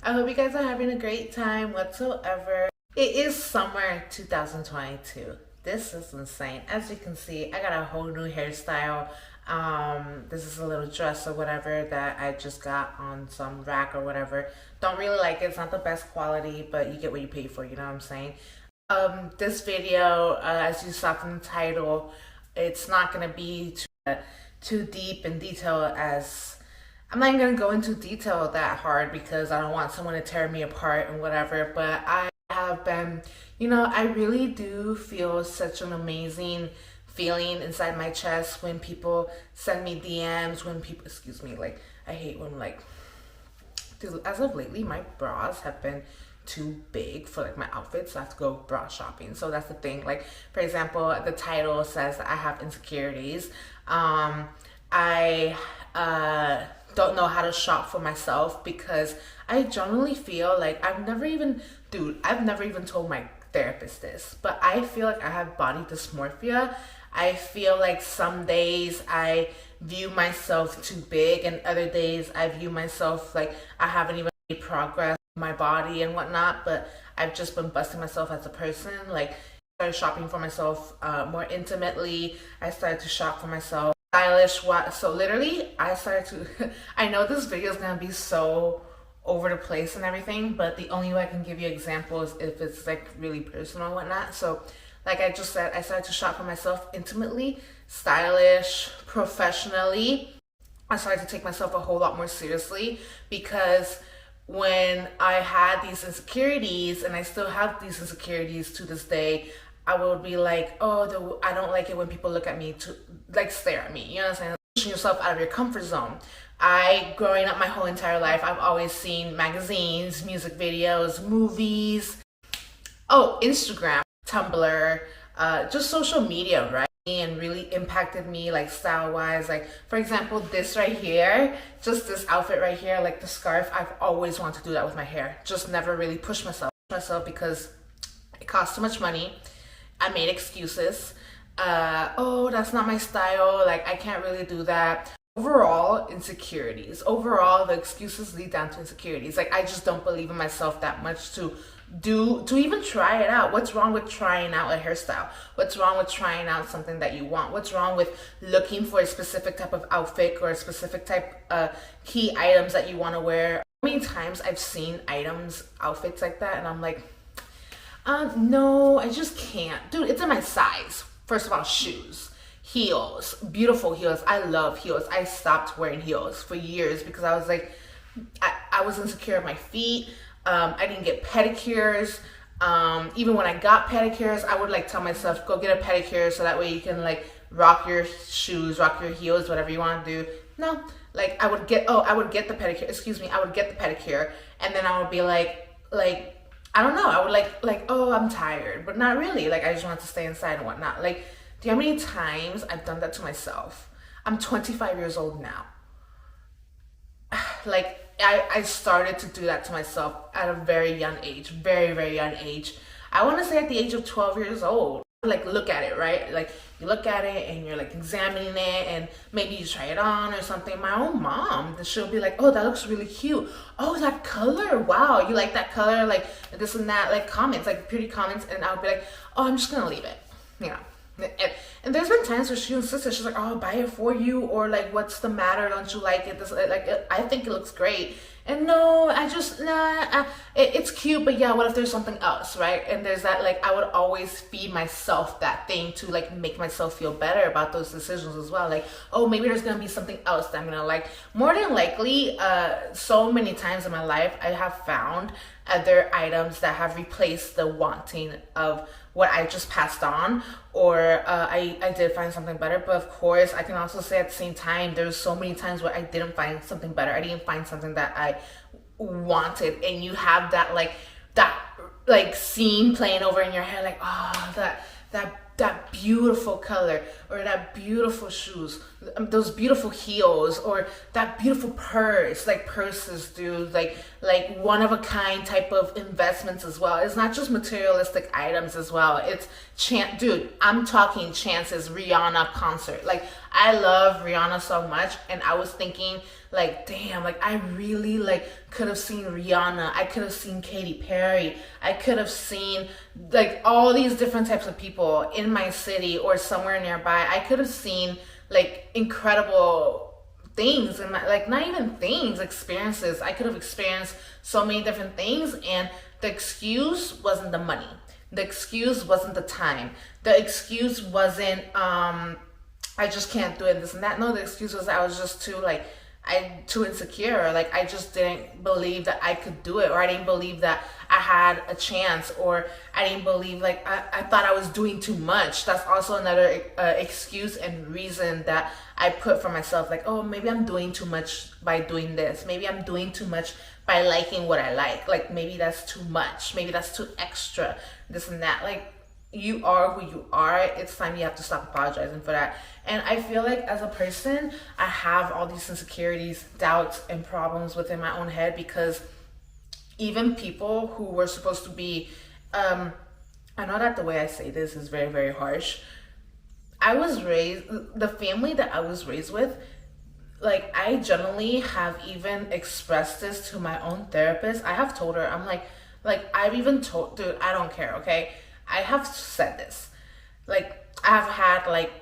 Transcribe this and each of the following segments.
I hope you guys are having a great time whatsoever. It is summer 2022. This is insane. As you can see, I got a whole new hairstyle. This is a little dress or whatever that I just got on some rack or whatever. Don't really like it. It's not the best quality, but you get what you pay for, you know what I'm saying? This video, as you saw from the title, it's not going to be too deep in detail as I'm not even going to go into detail that hard because I don't want someone to tear me apart and whatever, but I have been, I really do feel such an amazing feeling inside my chest when people send me DMs, when people, excuse me, like, I hate when, like, dude, as of lately, my bras have been too big for like my outfits, so I have to go bra shopping. So that's the thing. Like, for example, the title says that I have insecurities. I don't know how to shop for myself because I generally feel like I've never even told my therapist this, but I feel like I have body dysmorphia. I feel like some days I view myself too big and other days I view myself like I haven't even made progress in my body and whatnot, but I've just been busting myself as a person. Like, I started shopping for myself more intimately. I started to shop for myself stylish. So literally I started to I know this video is gonna be so over the place and everything, but the only way I can give you examples if it's like really personal and whatnot. So like I just said, I started to shop for myself intimately, stylish, professionally. I started to take myself a whole lot more seriously because when I had these insecurities, and I still have these insecurities to this day, I would be like, oh, I don't like it when people look at me to like stare at me. You know what I'm saying? Pushing yourself out of your comfort zone. Growing up my whole entire life, I've always seen magazines, music videos, movies, Instagram, Tumblr, just social media, right? And really impacted me like style wise. Like, for example, this right here, just this outfit right here, like the scarf, I've always wanted to do that with my hair. Just never really pushed myself because it cost too much money. I made excuses. That's not my style. Like, I can't really do that. Overall, insecurities. Overall, the excuses lead down to insecurities. Like, I just don't believe in myself that much to even try it out. What's wrong with trying out a hairstyle? What's wrong with trying out something that you want? What's wrong with looking for a specific type of outfit or a specific type key items that you want to wear? How many times I've seen outfits like that, and I'm like, no, I just can't. Dude, it's in my size. First of all, shoes, heels, beautiful heels. I love heels. I stopped wearing heels for years because I was like, I was insecure of my feet. I didn't get pedicures. Even when I got pedicures, I would like tell myself, go get a pedicure so that way you can like rock your shoes, rock your heels, whatever you want to do. No, like I would get the pedicure, I would get the pedicure, and then I would be like, I don't know, I would like, oh, I'm tired, but not really. Like, I just wanted to stay inside and whatnot. Like, do you know how many times I've done that to myself? I'm 25 years old now. Like, I started to do that to myself at a very young age, very, very young age. I want to say at the age of 12 years old. Like, look at it, right? Like, you look at it and you're like examining it, and maybe you try it on or something. My own mom, she'll be like, oh, that looks really cute. Oh, that color, wow, you like that color, like this and that, like comments, like pretty comments, and I'll be like, oh, I'm just gonna leave it, you know. And there's been times where she insisted, she's like, oh, I'll buy it for you, or like, what's the matter, don't you like it? I think it looks great. And no, it's cute, but yeah, what if there's something else, right? And there's that, like, I would always feed myself that thing to like make myself feel better about those decisions as well. Like, oh, maybe there's gonna be something else that I'm gonna like. More than likely, so many times in my life, I have found other items that have replaced the wanting of what I just passed on, or I did find something better. But of course, I can also say at the same time, there's so many times where I didn't find something better. I didn't find something that I wanted, and you have that scene playing over in your head, like, oh, that beautiful color, or that beautiful shoes, those beautiful heels, or that beautiful purse. Like, purses, dude, like one of a kind type of investments as well. It's not just materialistic items as well. It's dude, I'm talking chances, Rihanna concert. Like, I love Rihanna so much, and I was thinking like, damn, like I really like could have seen Rihanna. I could have seen Katy Perry. I could have seen like all these different types of people in my city or somewhere nearby. I could have seen like incredible things and like not even things, experiences. I could have experienced so many different things, and the excuse wasn't the money. The excuse wasn't the time. The excuse wasn't I just can't do it, this and that. No, the excuse was I was just too like I too insecure. Like I just didn't believe that I could do it, or I didn't believe that I had a chance, or I didn't believe like I thought I was doing too much. That's also another excuse and reason that I put for myself. Like, oh, maybe I'm doing too much by doing this. Maybe I'm doing too much by liking what I like. Like maybe that's too much. Maybe that's too extra. This and that. Like you are who you are. It's time you have to stop apologizing for that. And I feel like as a person, I have all these insecurities, doubts, and problems within my own head because even people who were supposed to be, I know that the way I say this is very, very harsh. I was raised, the family that I was raised with, like I generally have even expressed this to my own therapist. I have told her, I'm like I've even told, dude, I don't care, okay? I have said this. Like I have had like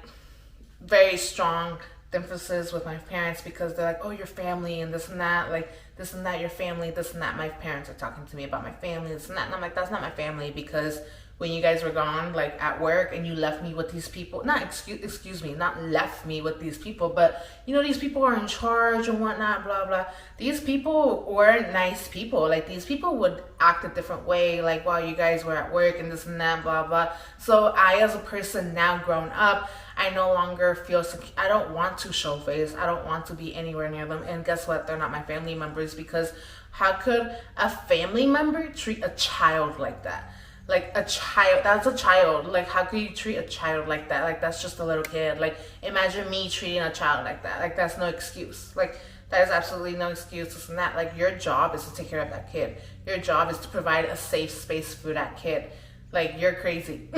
very strong differences with my parents because they're like, oh, your family and this and that, like this and that, your family, this and that. My parents are talking to me about my family, this and that. And I'm like, that's not my family because when you guys were gone, like at work, and you left me with these people, not excuse me, not left me with these people, but you know, these people are in charge and whatnot, blah, blah. These people were nice people. Like these people would act a different way, like while you guys were at work and this and that, blah, blah. So I, as a person now grown up, I no longer feel secure. I don't want to show face. I don't want to be anywhere near them. And guess what? They're not my family members because how could a family member treat a child like that? Like a child, that's a child. Like how could you treat a child like that? Like that's just a little kid. Like imagine me treating a child like that. Like that's no excuse. Like that is absolutely no excuse. This and that. Like your job is to take care of that kid. Your job is to provide a safe space for that kid. Like you're crazy.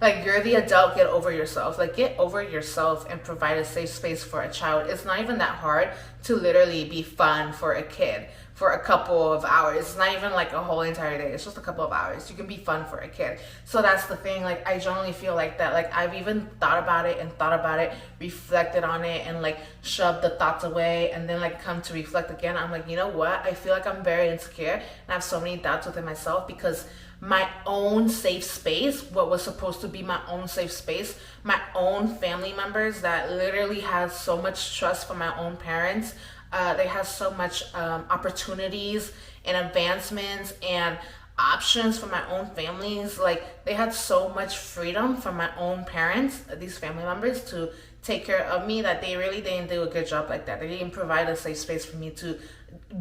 Like you're the adult, get over yourself. Like get over yourself and provide a safe space for a child. It's not even that hard to literally be fun for a kid for a couple of hours. It's not even like a whole entire day. It's just a couple of hours. You can be fun for a kid. So that's the thing. Like I generally feel like that. Like I've even thought about it, reflected on it, and like shoved the thoughts away, and then like come to reflect again. I'm like, you know what? I feel like I'm very insecure and I have so many doubts within myself because my own safe space, what was supposed to be my own safe space, my own family members that literally has so much trust from my own parents, they have so much opportunities and advancements and options for my own families. Like they had so much freedom from my own parents, these family members, to take care of me, that they really didn't do a good job like that. They didn't provide a safe space for me to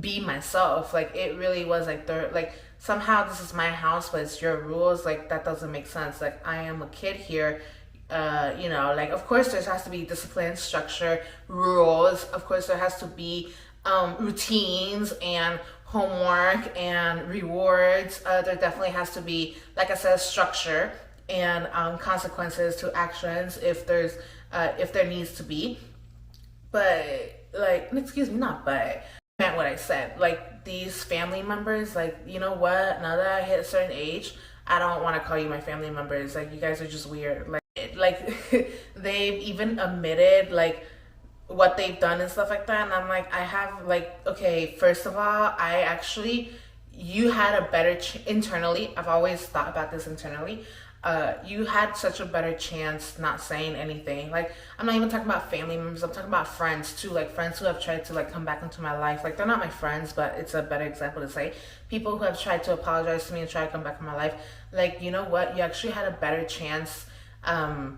be myself. Like it really was like they're like, somehow this is my house but it's your rules. Like that doesn't make sense. Like I am a kid here. You know, like of course there has to be discipline, structure, rules. Of course there has to be routines and homework and rewards. There definitely has to be, like I said, structure and consequences to actions if there needs to be. But like, excuse me, not but. I meant what I said. Like these family members, like you know what? Now that I hit a certain age, I don't want to call you my family members. Like you guys are just weird. Like they've even admitted like what they've done and stuff like that, and I'm like, I have like, okay, first of all, I actually, you had a better internally. I've always thought about this internally. You had such a better chance not saying anything. Like I'm not even talking about family members, I'm talking about friends too, like friends who have tried to like come back into my life. Like they're not my friends, but it's a better example to say people who have tried to apologize to me and try to come back in my life. Like, you know what, you actually had a better chance. You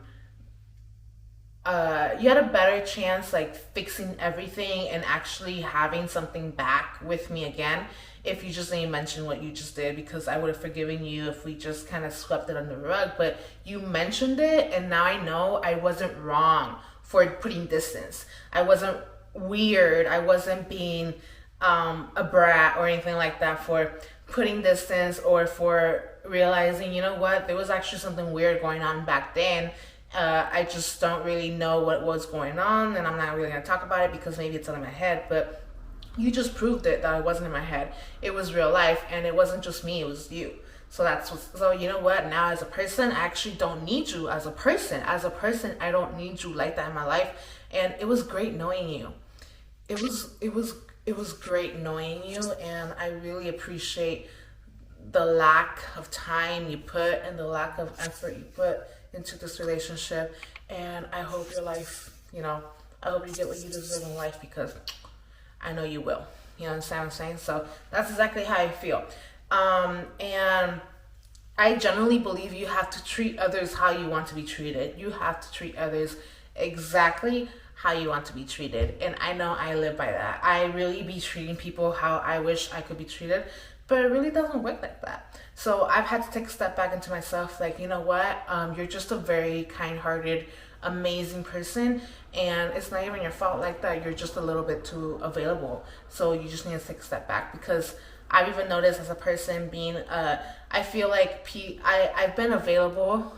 had a better chance like fixing everything and actually having something back with me again if you just didn't mention what you just did, because I would have forgiven you if we just kind of swept it under the rug. But you mentioned it, and now I know I wasn't wrong for putting distance. I wasn't weird. I wasn't being a brat or anything like that for putting distance, or for realizing, you know what, there was actually something weird going on back then. I just don't really know what was going on, and I'm not really gonna talk about it because maybe it's in my head, but you just proved it that it wasn't in my head. It was real life, and it wasn't just me, it was you. So so you know what? Now as a person, I actually don't need you as a person. As a person, I don't need you like that in my life. And it was great knowing you. It was great knowing you, and I really appreciate the lack of time you put and the lack of effort you put into this relationship. And I hope your life, I hope you get what you deserve in life, because I know you will. You understand what I'm saying? So that's exactly how I feel. And I generally believe you have to treat others how you want to be treated. You have to treat others exactly how you want to be treated. And I know I live by that. I really be treating people how I wish I could be treated, but it really doesn't work like that. So I've had to take a step back into myself, like, you know what? You're just a very kind-hearted, amazing person, and it's not even your fault like that. You're just a little bit too available. So you just need to take a step back, because I've even noticed as a person being, I feel like I've been available.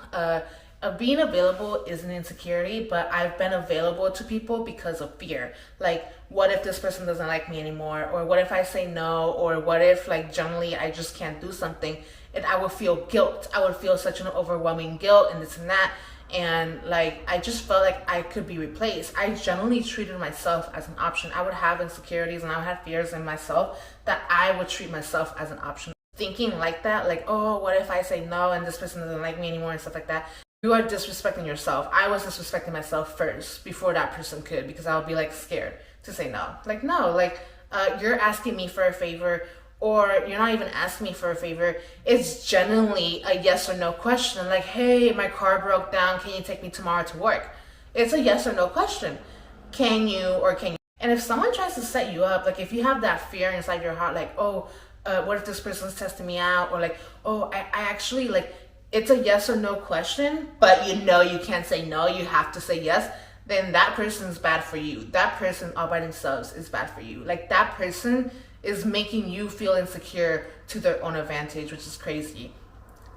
Being available is an insecurity, but I've been available to people because of fear. Like, what if this person doesn't like me anymore? Or what if I say no? Or what if, like, generally I just can't do something? And I would feel guilt. I would feel such an overwhelming guilt and this and that. And, like, I just felt like I could be replaced. I generally treated myself as an option. I would have insecurities and I would have fears in myself that I would treat myself as an option. Thinking like that, like, oh, what if I say no and this person doesn't like me anymore and stuff like that? You are disrespecting yourself. I was disrespecting myself first before that person could, because I would be like scared to say no. Like, no, like, you're asking me for a favor, or you're not even asking me for a favor. It's genuinely a yes or no question. Like, hey, my car broke down. Can you take me tomorrow to work? It's a yes or no question. Can you or can you? And if someone tries to set you up, like if you have that fear inside your heart, like, oh, what if this person's testing me out? Or like, oh, I actually, like, it's a yes or no question, but you can't say no, you have to say yes, then that person's bad for you. That person all by themselves is bad for you. Like, that person is making you feel insecure to their own advantage, which is crazy.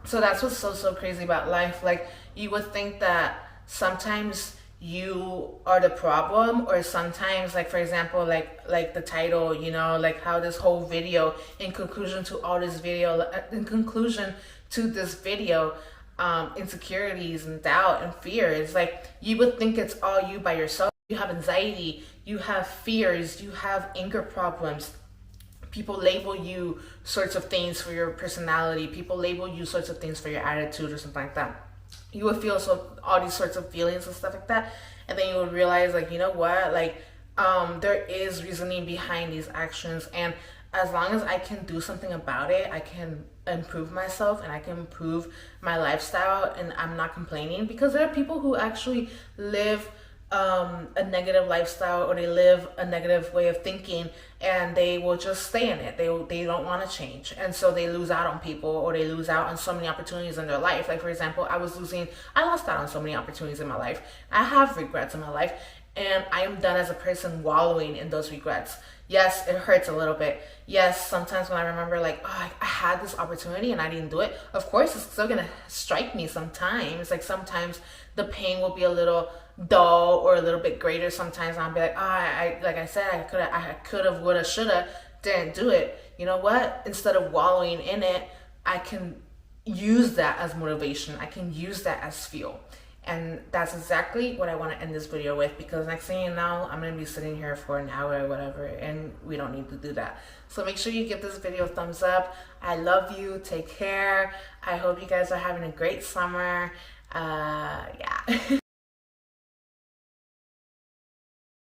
So that's what's so crazy about life. Like, you would think that sometimes you are the problem, or sometimes, like, for example, like the title, like how this whole video, in conclusion to this video, insecurities and doubt and fear, it's like you would think it's all you by yourself. You have anxiety, you have fears, you have anger problems. People label you sorts of things for your personality. People label you sorts of things for your attitude or something like that. You would feel all these sorts of feelings and stuff like that, and then you would realize, like, you know what, like, there is reasoning behind these actions, and as long as I can do something about it, I can improve myself and I can improve my lifestyle, and I'm not complaining, because there are people who actually live a negative lifestyle, or they live a negative way of thinking, and they will just stay in it. They don't want to change, and so they lose out on people, or they lose out on so many opportunities in their life. Like, for example, I lost out on so many opportunities in my life. I have regrets in my life, and I am done as a person wallowing in those regrets. Yes, it hurts a little bit. Yes, sometimes when I remember, like, oh, I had this opportunity and I didn't do it, of course it's still gonna strike me sometimes. Like, sometimes the pain will be a little dull or a little bit greater. Sometimes I'll be like, like I said, I could have, woulda, shoulda, didn't do it. You know what? Instead of wallowing in it, I can use that as motivation. I can use that as fuel. And that's exactly what I want to end this video with, because next thing you know, I'm going to be sitting here for an hour or whatever, and we don't need to do that. So make sure you give this video a thumbs up. I love you. Take care. I hope you guys are having a great summer. Yeah.